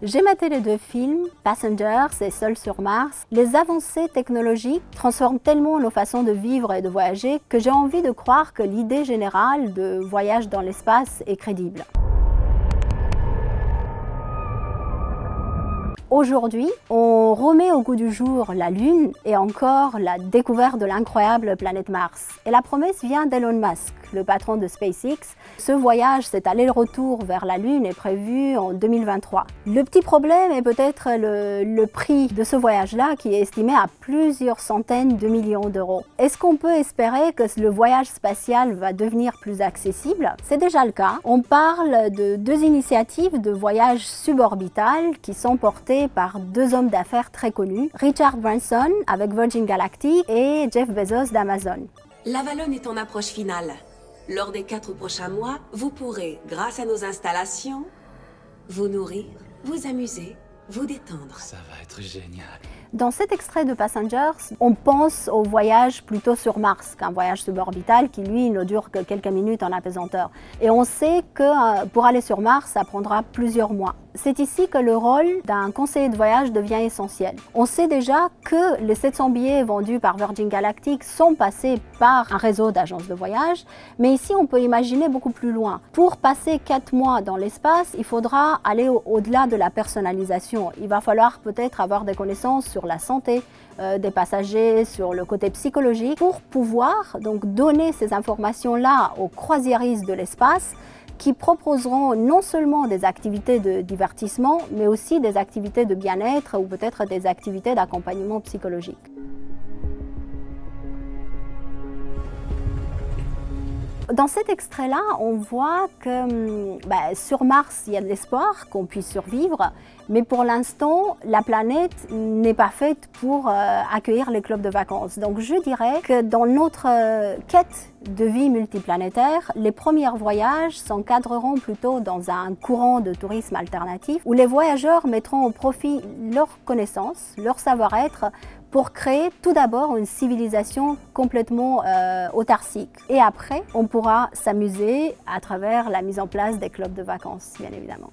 J'ai maté les deux films, Passengers et Seul sur Mars. Les avancées technologiques transforment tellement nos façons de vivre et de voyager que j'ai envie de croire que l'idée générale de voyage dans l'espace est crédible. Aujourd'hui, on remet au goût du jour la Lune et encore la découverte de l'incroyable planète Mars. Et la promesse vient d'Elon Musk, le patron de SpaceX. Ce voyage, cet aller-retour vers la Lune, est prévu en 2023. Le petit problème est peut-être le prix de ce voyage-là, qui est estimé à plusieurs centaines de millions d'euros. Est-ce qu'on peut espérer que le voyage spatial va devenir plus accessible? C'est déjà le cas. On parle de deux initiatives de voyage suborbital qui sont portées par deux hommes d'affaires très connus, Richard Branson avec Virgin Galactic et Jeff Bezos d'Amazon. L'Avalon est en approche finale. Lors des 4 prochains mois, vous pourrez, grâce à nos installations, vous nourrir, vous amuser, vous détendre. Ça va être génial. Dans cet extrait de Passengers, on pense au voyage plutôt sur Mars qu'un voyage suborbital qui, lui, ne dure que quelques minutes en apesanteur. Et on sait que pour aller sur Mars, ça prendra plusieurs mois. C'est ici que le rôle d'un conseiller de voyage devient essentiel. On sait déjà que les 700 billets vendus par Virgin Galactic sont passés par un réseau d'agences de voyage, mais ici on peut imaginer beaucoup plus loin. Pour passer 4 mois dans l'espace, il faudra aller au-delà de la personnalisation. Il va falloir peut-être avoir des connaissances sur la santé des passagers, sur le côté psychologique, pour pouvoir donc donner ces informations-là aux croisiéristes de l'espace, qui proposeront non seulement des activités de divertissement, mais aussi des activités de bien-être ou peut-être des activités d'accompagnement psychologique. Dans cet extrait-là, on voit que sur Mars, il y a de l'espoir qu'on puisse survivre, mais pour l'instant, la planète n'est pas faite pour accueillir les clubs de vacances. Donc je dirais que dans notre quête de vie multiplanétaire, les premiers voyages s'encadreront plutôt dans un courant de tourisme alternatif où les voyageurs mettront au profit leurs connaissances, leur savoir-être pour créer tout d'abord une civilisation complètement autarcique. Et après, on pourra s'amuser à travers la mise en place des clubs de vacances, bien évidemment.